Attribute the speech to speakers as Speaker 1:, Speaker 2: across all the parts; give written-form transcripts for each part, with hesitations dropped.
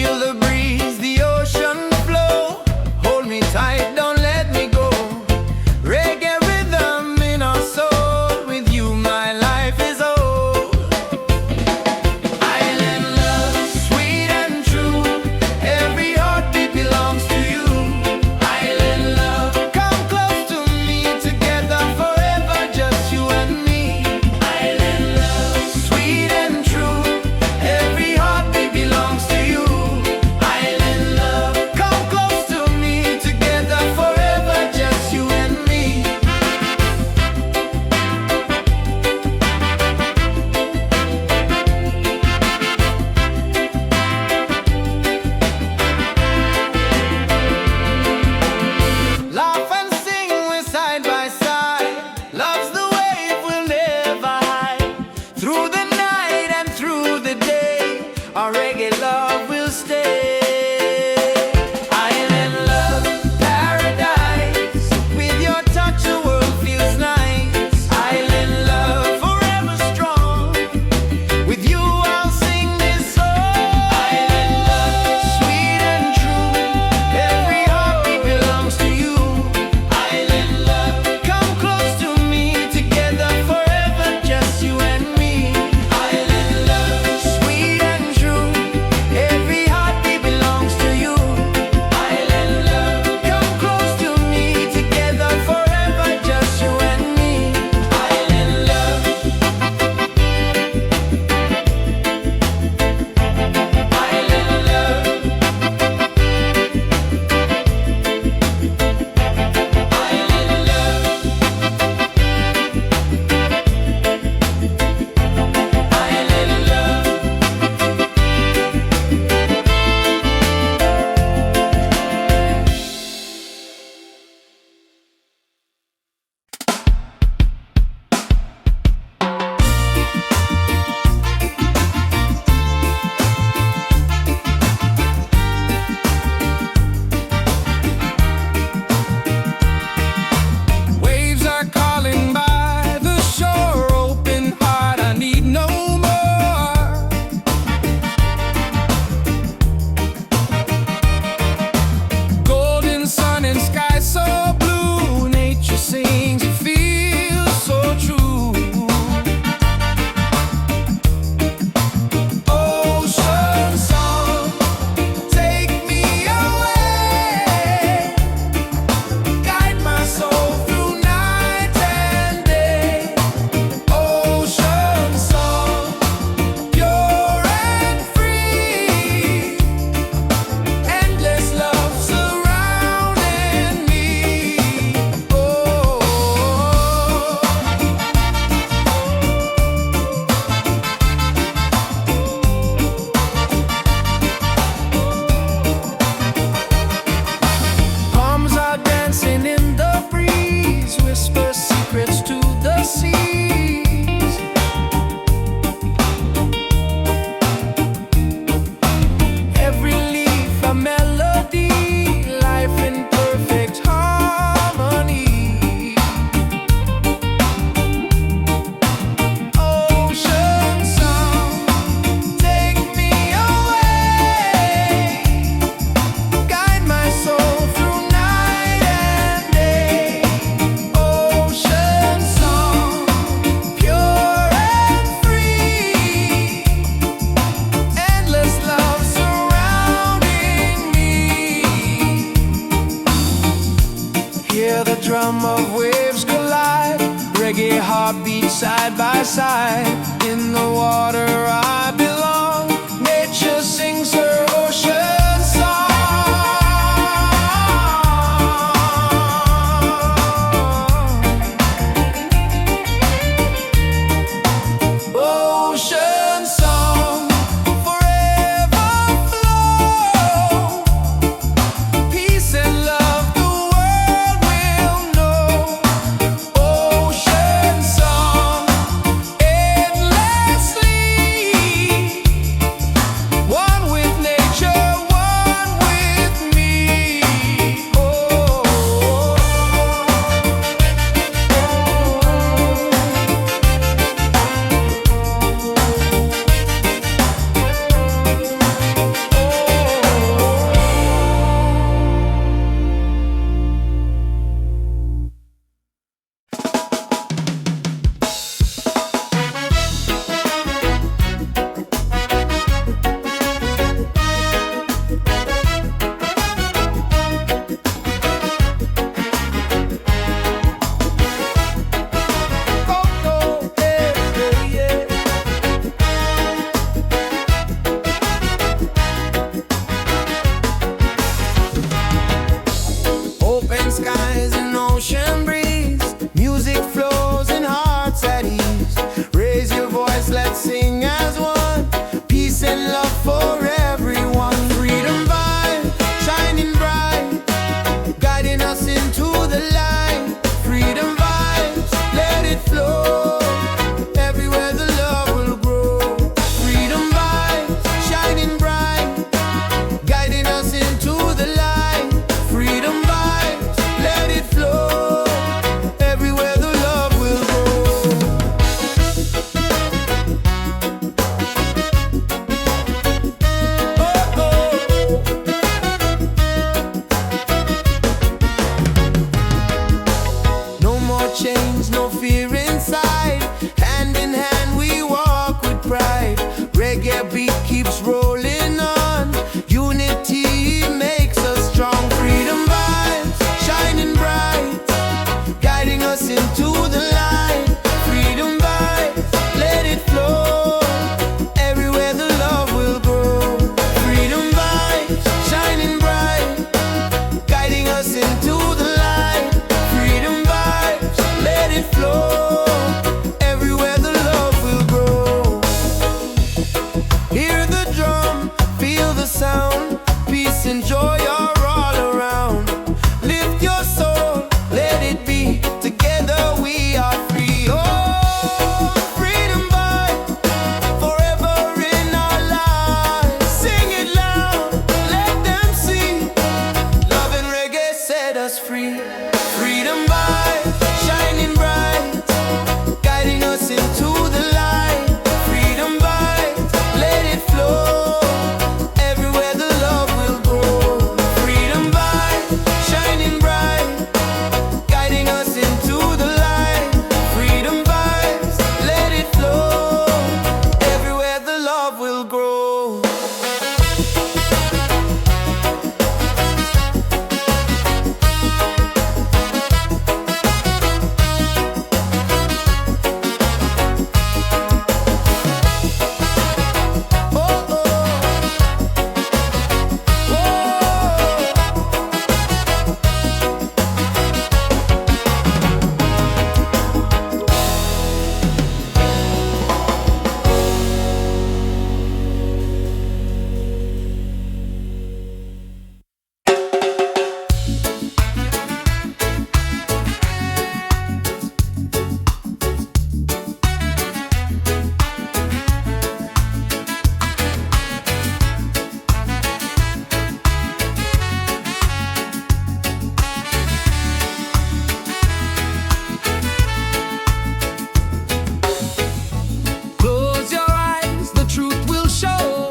Speaker 1: Feel the breeze, the ocean flow. Hold me tight, don't let me go. Reggae rhythm in our soul. With you my life is whole. Island love, sweet and true. Every heartbeat belongs to you. Island love, come close to me. Together forever, just you and me. Island love, sweet and true. Every heartbeat belongs to you. Island love, come close to me. Together forever, just you and me. Laugh and sing, we're side by side. Love's the wave, we'll never hide. Through the night and through the day, our reggae love will stay. Island love, paradise. With your touch, the world feels nice. Island love, forever strong. With you, I'll sing this song. Island love, sweet and true. Every heartbeat belongs to you. Island love, come close to me. Together forever, just you and me. Island love, sweet and true. Every heartbeat belongs to you. Island love, come close to me. Together forever, just you and me. Island love. Island love. Island love. Island love. Waves are calling by the shore. Open heart, I need no more. Golden sun and sky so blue. Nature sings, it feels so true. Ocean song, take me away. Guide my soul through night and day. Ocean song, pure and free. Endless love surrounding me. Oh. Palms are dancing in the breeze. Whisper secrets to the seas. Every leaf a melody. Life in perfect harmony. Ocean song, take me away. Guide my soul through night and day. Ocean song, pure and free. Endless love surrounding me. Hear the drum of waves collide. Reggae heartbeat side by side. In the water I belong. Nature sings her ocean song. Ocean song, forever flow. Peace and love the world will know. Ocean song, endlessly. and joy are all around. Lift your soul, let it be. Together we are free. Oh, freedom vibe, forever in our lives. Sing it loud, let them see. Love and reggae set us free. Freedom vibe, shining bright, guiding us into the light. Freedom vibe, let it flow. Everywhere the love will grow. Freedom vibe, shining bright, guiding us into the light. Freedom vibes, let it flow. Everywhere the love will grow. Oh, oh, close your eyes, the truth will show.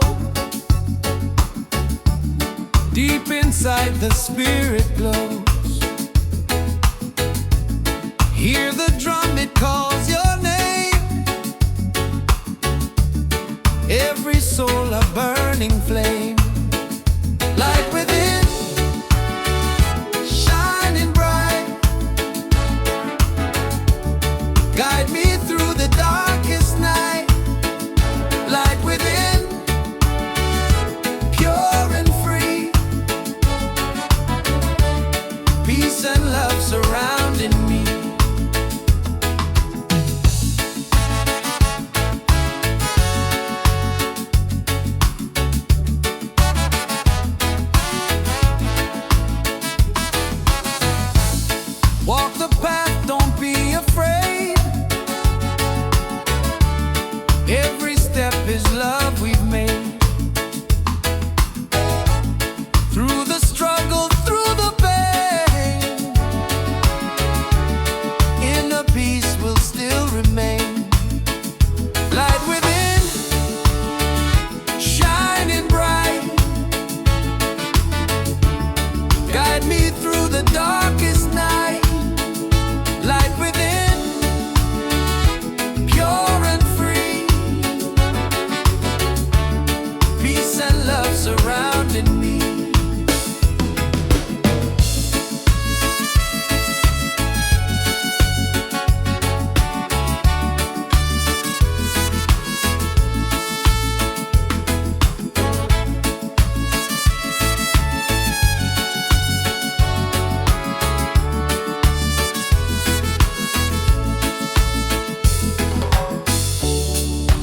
Speaker 1: Deep inside the spirit glows. Hear the drum, it calls your name. Every soul a burning flame. Light within, shining bright. Guide me through the darkest night. Light within, pure and free. Peace and love surrounding me. Walk the path, don't be afraid. Every step is love we've made. Through the struggle, through the pain, inner peace will still remain. Light within, shining bright. Guide me through the darkest night. Light within, pure and free. Peace and love surrounding me.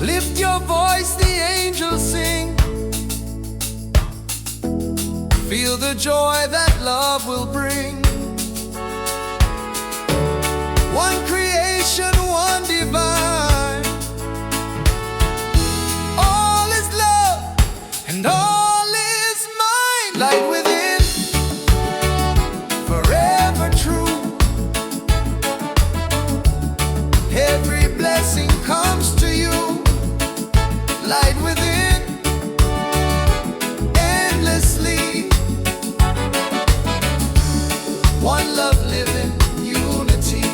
Speaker 1: Lift your voice, the angels sing. Feel the joy that love will bring. One creation, one divine. All is love and all is mine. Light within, forever true. Every blessing comes to you. Light within, endlessly. One love living, unity.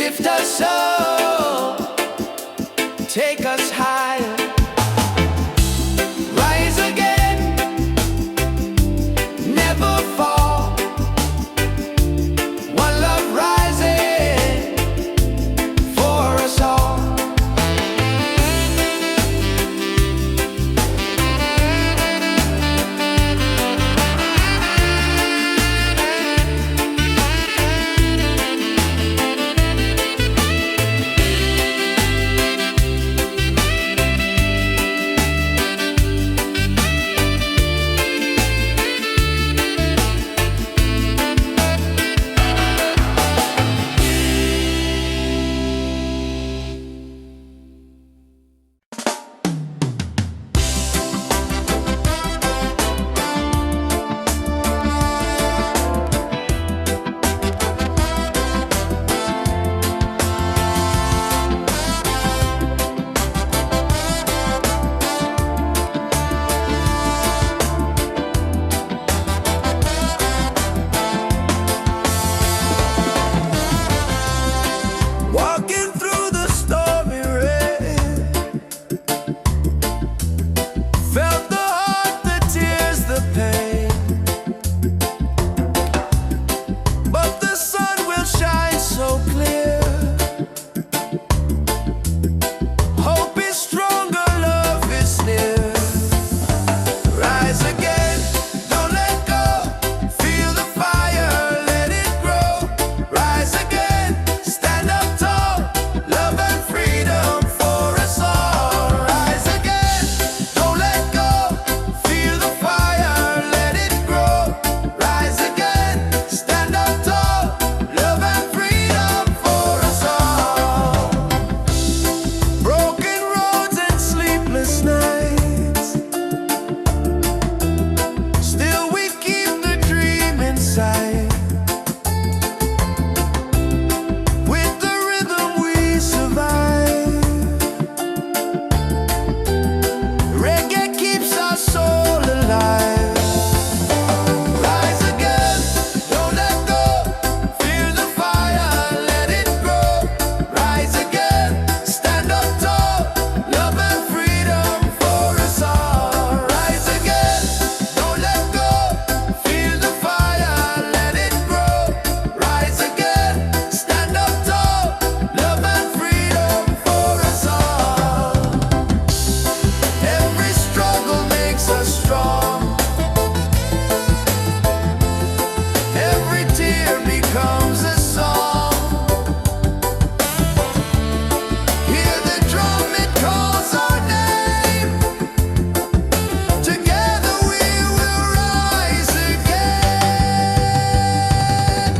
Speaker 1: Lift us up, take us higher. Rise again, never fall. One love rising for us all. Walking through the stormy rain, felt the heart, the tears, the pain. But the sun will shine so clear. Hope is stronger, love is near. Rise again, don't let go. Feel the fire, let it grow. Rise again, stand up tall. Love and freedom for us all. Rise again, don't let go. Feel the fire, let it grow. Rise again, stand up tall. Love and freedom for us all. Broken roads and sleepless nights, still we keep the dream inside. With the rhythm we survive. Reggae keeps our soul alive. Rise again, don't let go. Feel the fire, let it grow. Rise again, stand up tall. Love and freedom for us all. Rise again, don't let go. Feel the fire, let it grow. Rise again, stand up tall. Love and freedom for us all. Every struggle makes us strong. Every tear becomes a song. Hear the drum, it calls our name. Together we will rise again.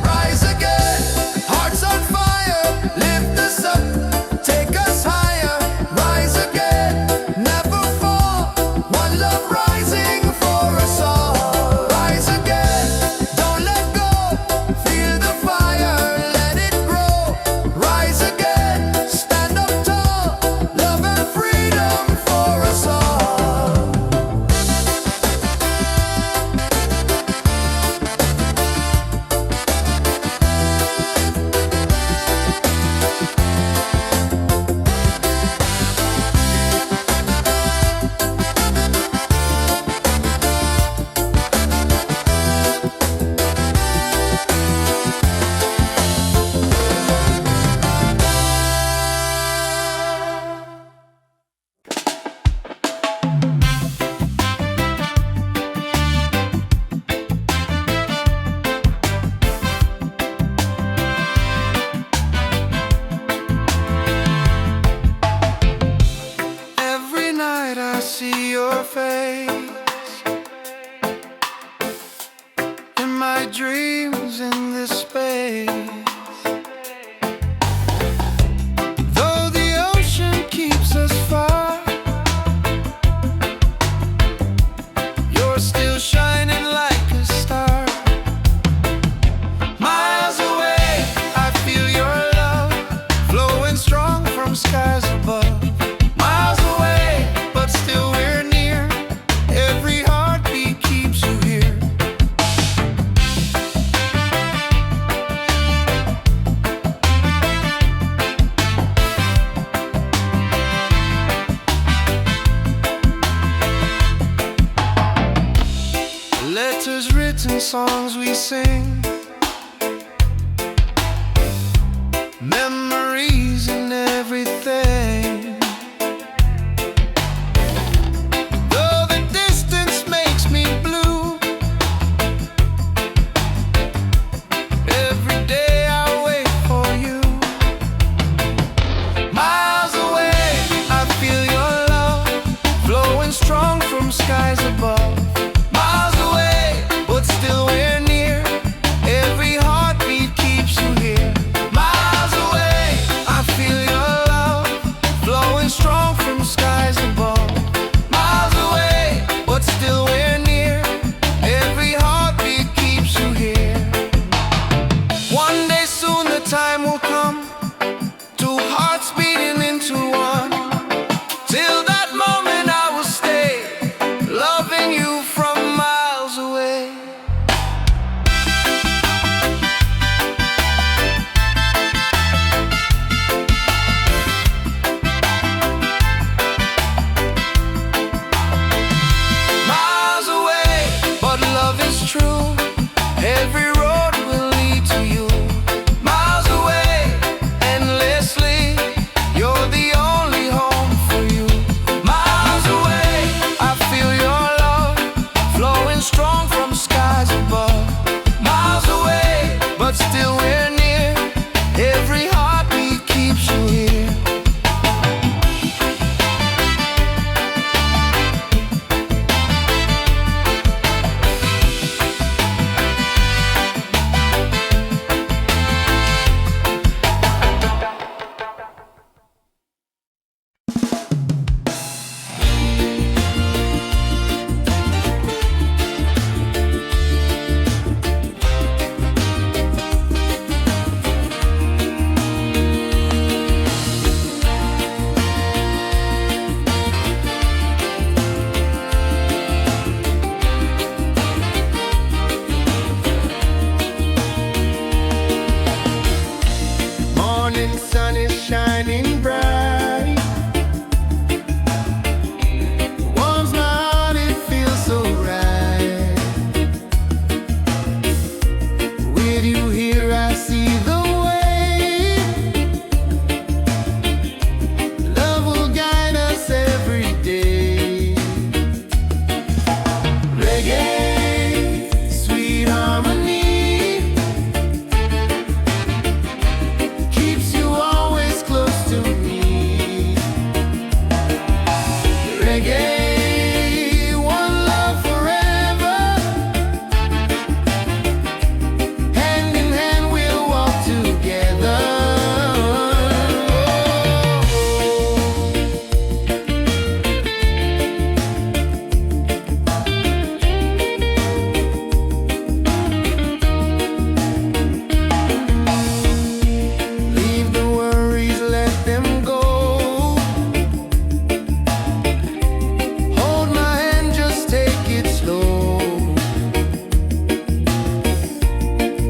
Speaker 1: Rise again, hearts on fire. Lift us up, take us higher. Rise again, never fall. One love rising for us all. Rise again, don't let go. Feel the fire, let it grow. Rise again, stand up tall. Love and freedom for us all. Every night I see your face in my dreams in this space. Though the ocean keeps us far, you're still shining like a star. Miles away, I feel your love flowing strong from skies above. Miles away, but still we're near. Every heartbeat keeps you here. sing memories and everything. Though the distance makes me blue, every day I wait for you. Miles away, I feel your love flowing strong from skies above. Miles away, but still we're near. Every heartbeat keeps you here. Miles away, I feel your love flowing strong from skies above. Miles away, but still we're near. Every heartbeat keeps you here. One day soon the time will come, two hearts beating into one. Till that moment I will stay, loving you from miles away. Miles away, but love is true. Every road will lead to you. Miles away, endlessly, you're the only home for you. Miles away, I feel your love flowing strong from skies above. Miles away, but still we're near. Every heartbeat keeps you here. Morning sun is shining bright, warms my heart, it feels so right. With you here I see the way. Love will guide us every day. Reggae, sweet harmony, keeps you always close to me. Reggae, one love forever. Hand in hand we'll walk together. Leave the worries, let them go. Hold my hand, just take it slow.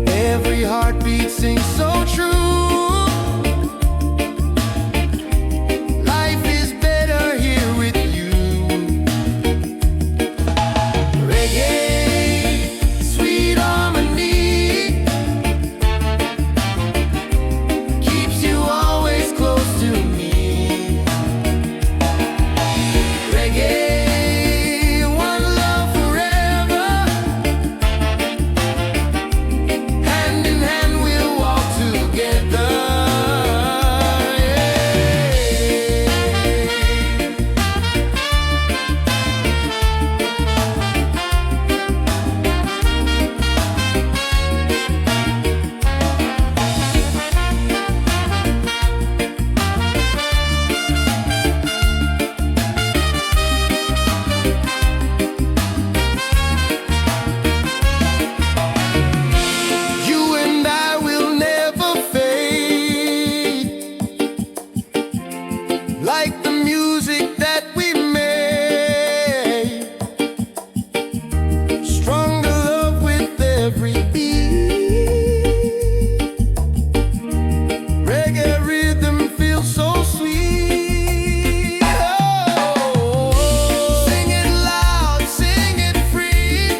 Speaker 1: Every heartbeat sings so true. Life is better here with you. Reggae, sweet harmony, keeps you always close to me. Reggae, one love forever. Hand in hand we'll walk together. You and I will never fade, like the music that we made. Stronger love with every beat. Reggae rhythm feels so sweet. Oh, sing it loud, sing it free.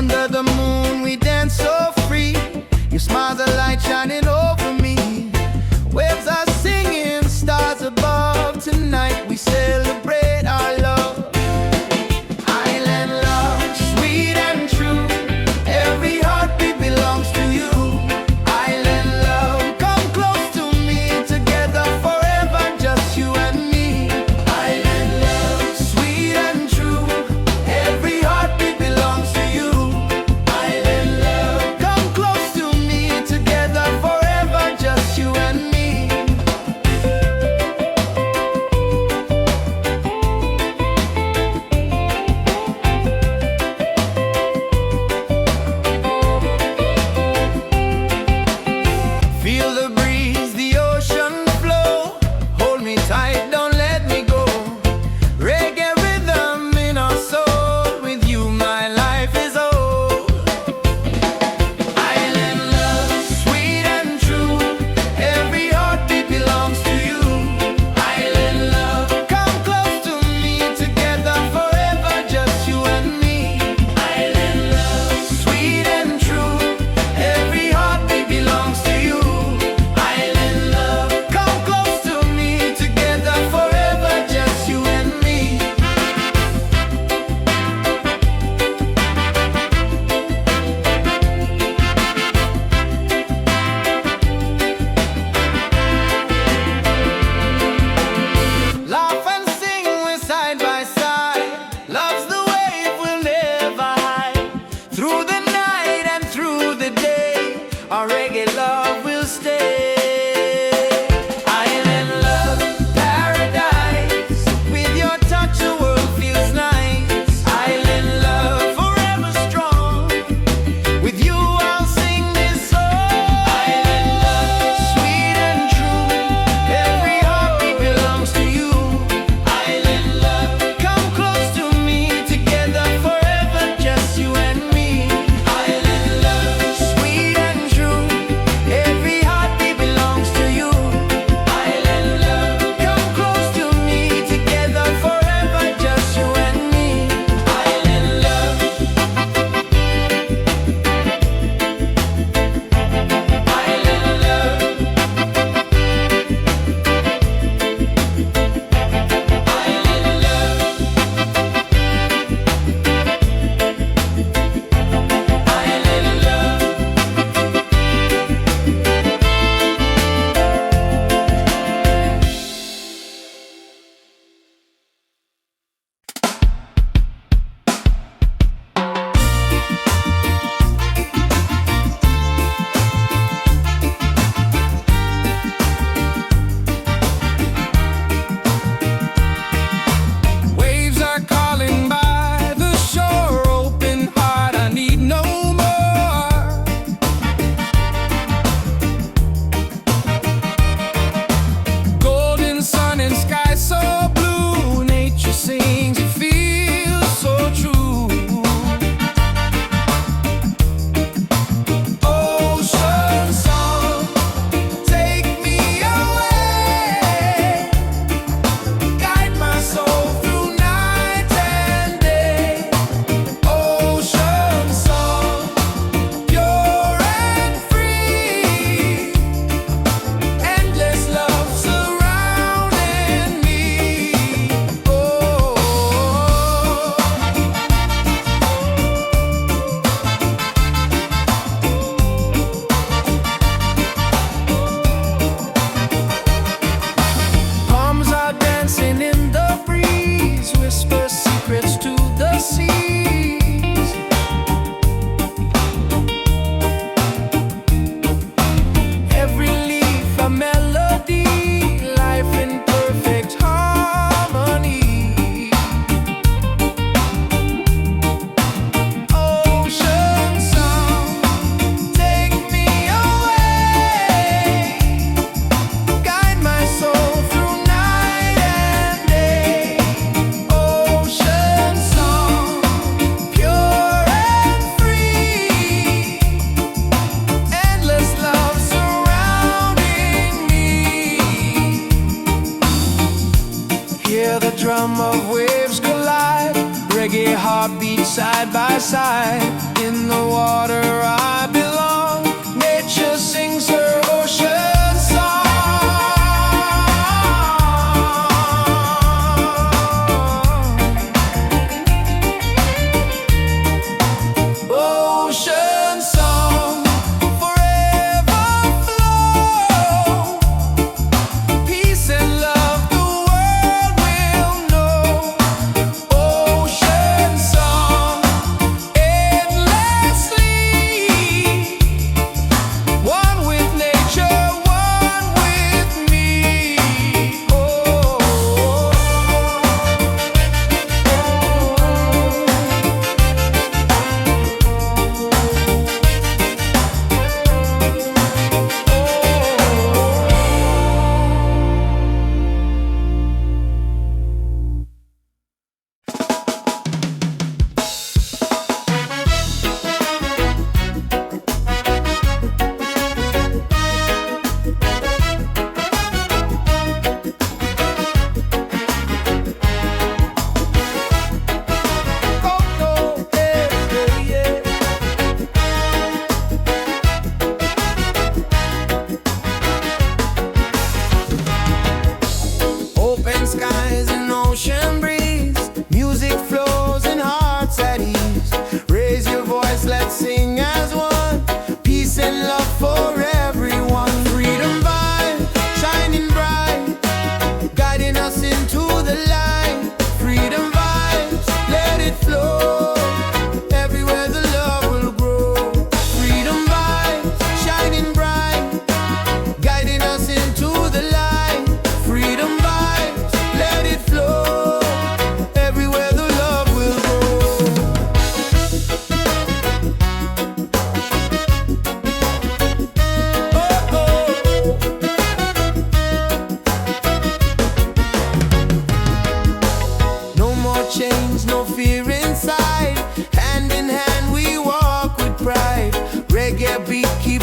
Speaker 1: Under the moon we dance so free. Your smile's a light shining over me. Waves are singing, stars above. Tonight we celebrate our love. Island love, sweet and true. Every heartbeat belongs to you. Island love, come close to me. Together forever, just you and me. Island love, sweet and true. Every heartbeat belongs to you. Island love, come close to me. Together forever, just you and me. Feel the breeze, the ocean flow. Hold me tight, don't let me go. Reggae rhythm in our soul. With you my life is whole. Island love, sweet and true. Every heartbeat belongs to you. Island love, come close to me. Together forever, just you and me. Island love, sweet and true. Every heartbeat belongs to you. Island love, come close to me. Together forever, just you and me. Laugh and sing, we're side by side. Love's the wave we'll never hide. Through the night and through the day, our reggae love will stay. Island love, paradise. With your touch the world feels nice. Island love, forever strong. With you I'll sing this song. Island love, sweet and true. Every heartbeat belongs to you. Island love, come close to me. Together forever, just you and me. Island love, sweet and true. Every heartbeat belongs to you. Island love, come close to me. Together forever, just you and me. Island love. Island love. Island love. Waves are calling by the shore. Open heart, I need no more. Golden sun and sky so blue. Nature sings, it feels so true. Ocean song, take me away. Guide my soul through night and day. Ocean song, pure and free. Endless love surrounding me. Oh. Palms are dancing in the breeze. Whisper secrets to the seas. Every leaf a melody. Life in perfect harmony. Ocean song, take me away. Guide my soul through night and day. Ocean song, pure and free. Endless love surrounding me. Hear the drum of waves collide. Reggae heartbeat side by side. In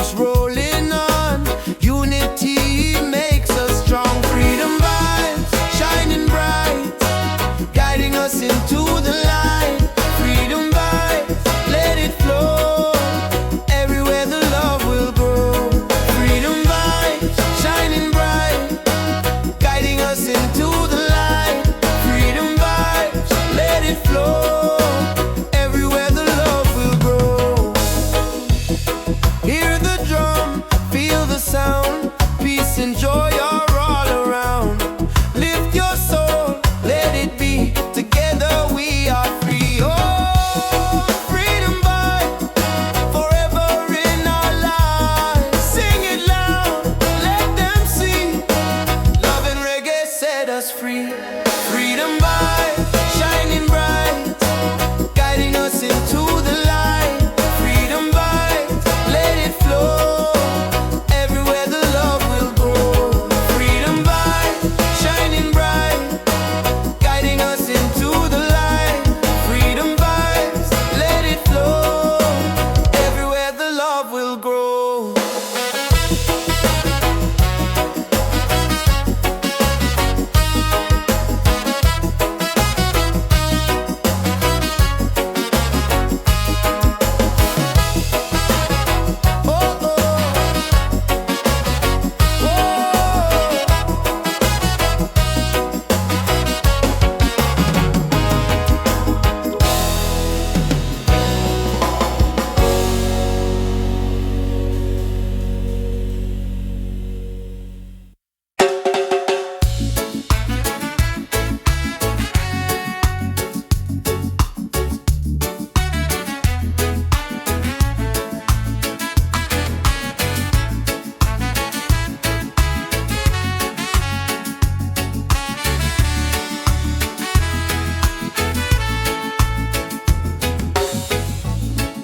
Speaker 1: keeps rolling on. Unity makes us strong. Freedom vibes shining bright, guiding us into the light. Freedom vibes, let it flow. Everywhere the love will grow. Freedom vibes shining bright, guiding us into the light. Freedom vibes, let it flow. Everywhere the love will grow. Hear the drum, feel the sound. Peace and joy are all around. Lift your soul, let it be. Together we are free. Oh, freedom vibe, forever in our lives. Sing it loud, let them see. Love and reggae set us free. Freedom vibe, shining bright, guiding us into the light. Freedom vibe, let it flow. Everywhere the love will grow. Freedom vibe, shining bright, guiding us into the light. Freedom vibes, let it flow. Everywhere the love will grow. Oh, oh.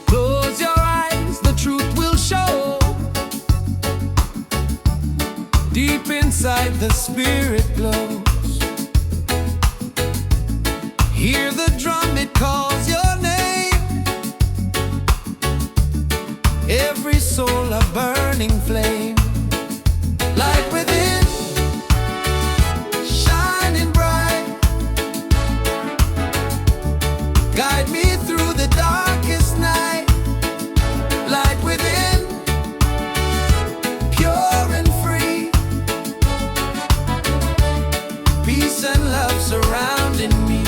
Speaker 1: Close your eyes, the truth will show. Deep inside the spirit glows. Hear the drum, it calls your name. Every soul a burning flame. Light within, shining bright. Guide me through the darkest night. Light within, pure and free. Peace and love surrounding me.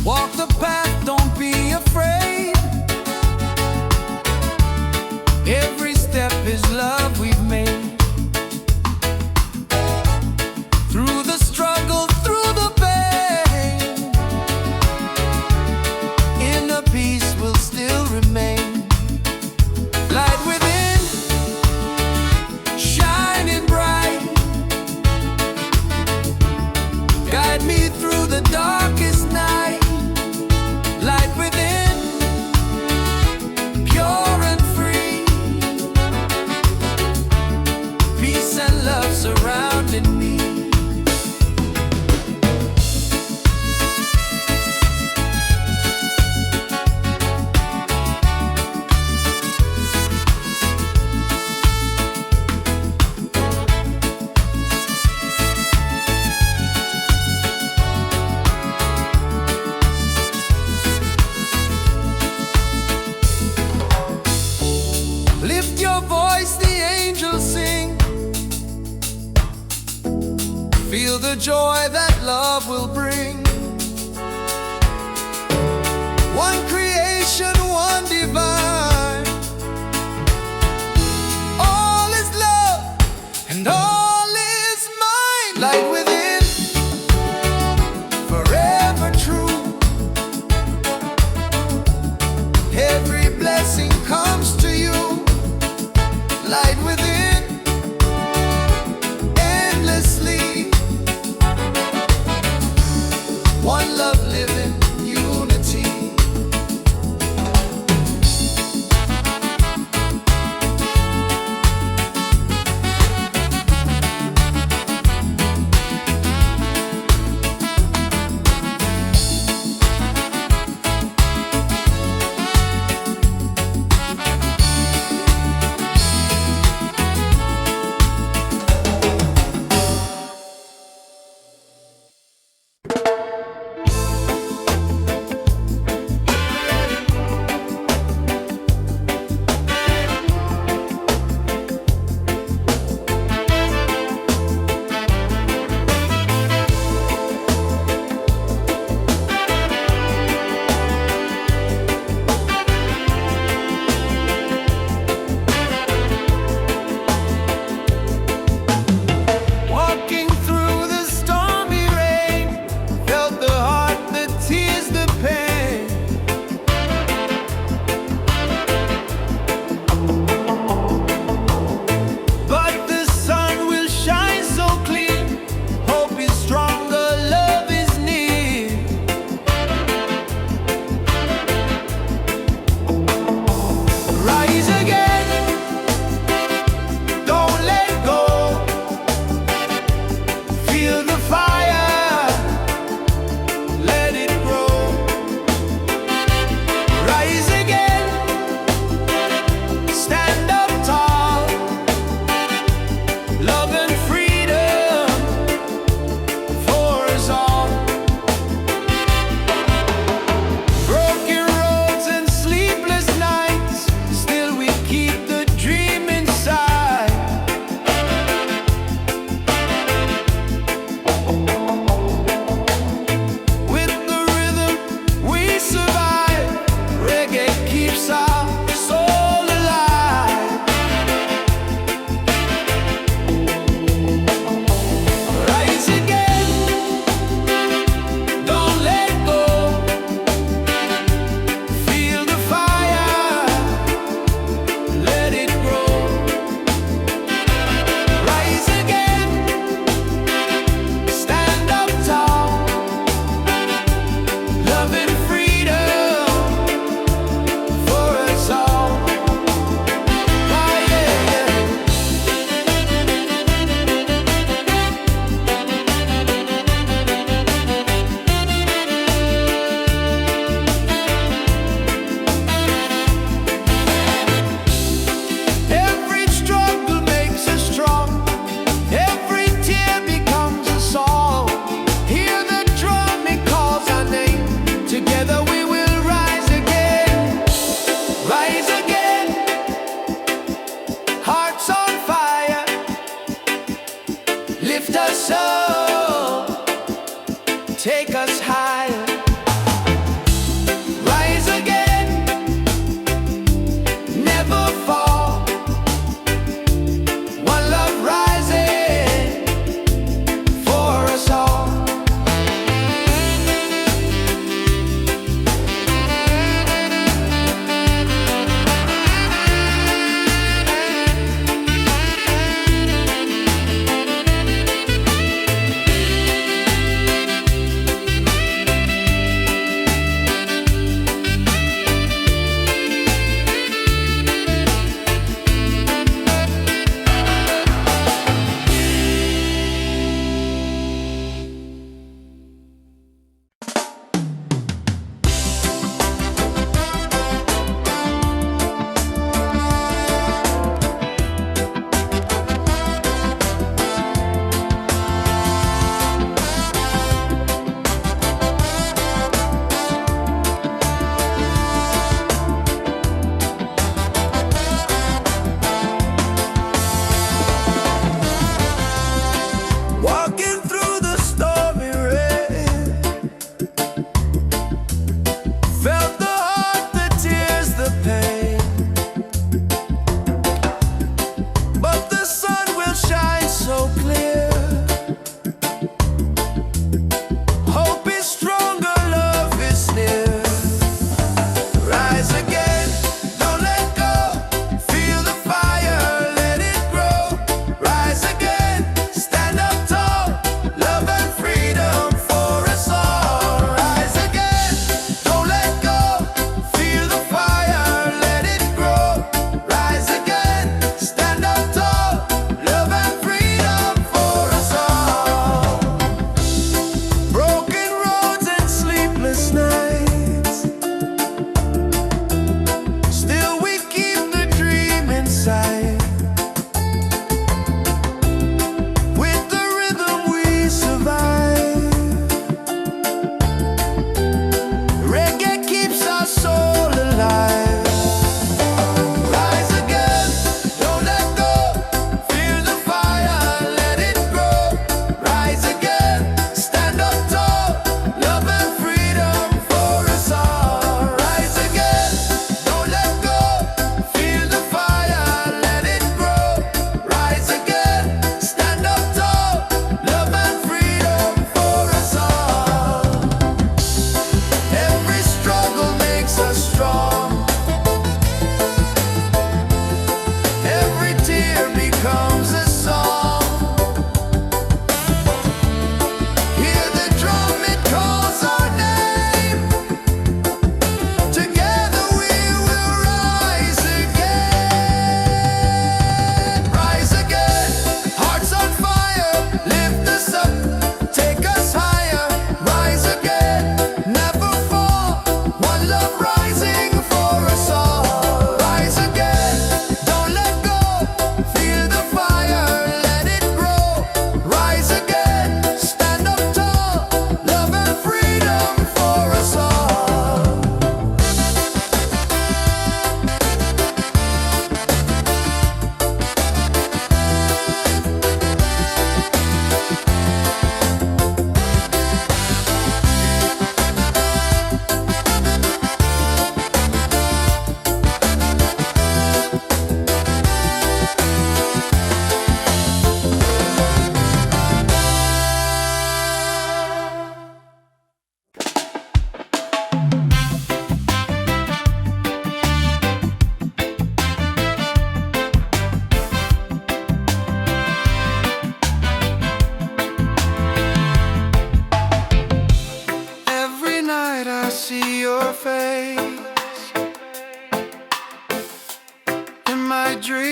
Speaker 1: Walk the path, don't be afraid. Every step is love we've made. Through the struggle, through the pain, inner peace will still remain. Light within, shining bright. Guide me through the darkest night. Light within, pure and free. Peace and love surrounding me. Lift your voice, the angels sing. Feel the joy that love will bring. One creation, one divine. All is love and all is mine. Light within, forever true. Every blessing comes to you. Light within, endlessly. One love living, unity.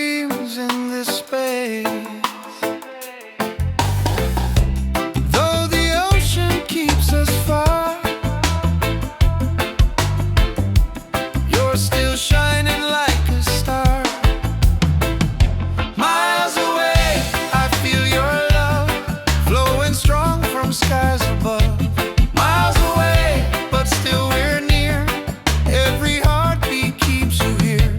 Speaker 1: dreams in this space. Though the ocean keeps us far, you're still shining like a star. Miles away, I feel your love flowing strong from skies above. Miles away, but still we're near. Every heartbeat keeps you here.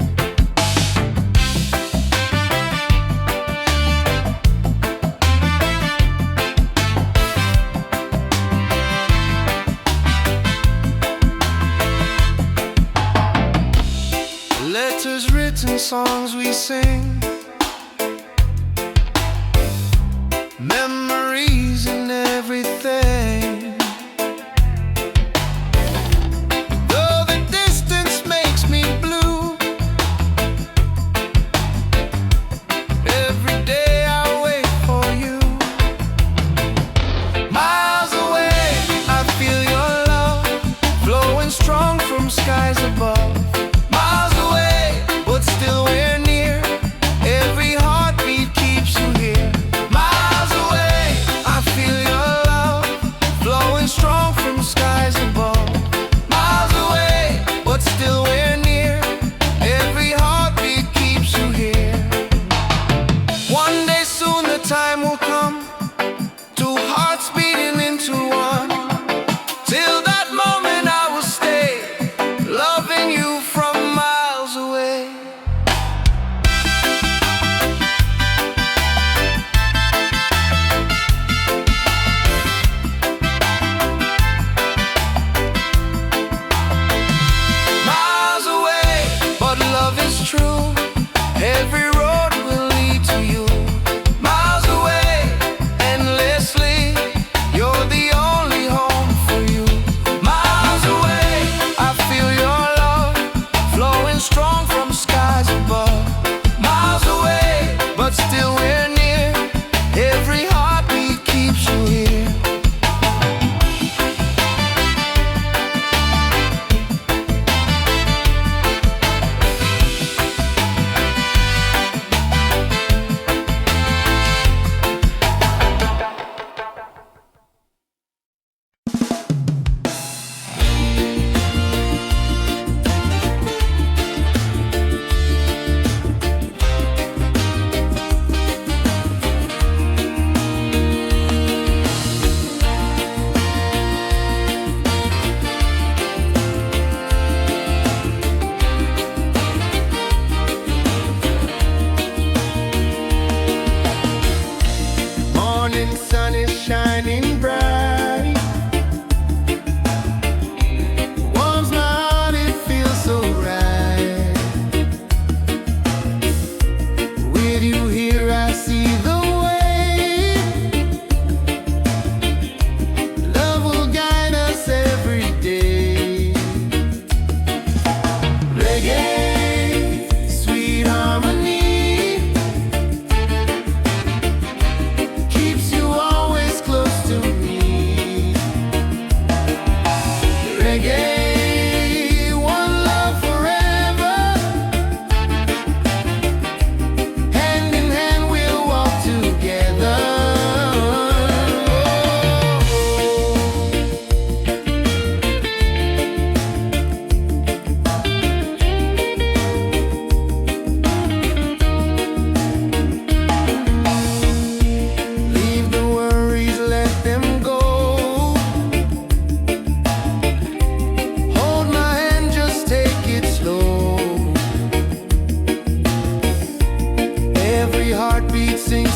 Speaker 1: Letters written, songs we sing, memories and everything. Though the distance makes me blue, every day I wait for you. Miles away, I feel your love flowing strong from skies above. Miles away, but still we're near. Every heartbeat keeps you here. Miles away, I feel your love flowing strong from skies above. Miles away, but still we're near. Every heartbeat keeps you here. One day soon the time will come, two hearts beating into one. Till that moment I will stay, loving you from miles away. Miles away, but love is true. Every road will lead to you. Miles away, endlessly, you're the only home for you. Miles away, I feel your love flowing strong from skies above. Miles away, but still we're near. Every heartbeat keeps you here. Morning sun is shining bright, warms my heart, it feels so right. With you here I see the way. Love will guide us every day. Reggae, sweet harmony, keeps you always close to me. Reggae, one love forever. Hand in hand we'll walk together. Leave the worries, let them go. Hold my hand, just take it slow. Every heartbeat sings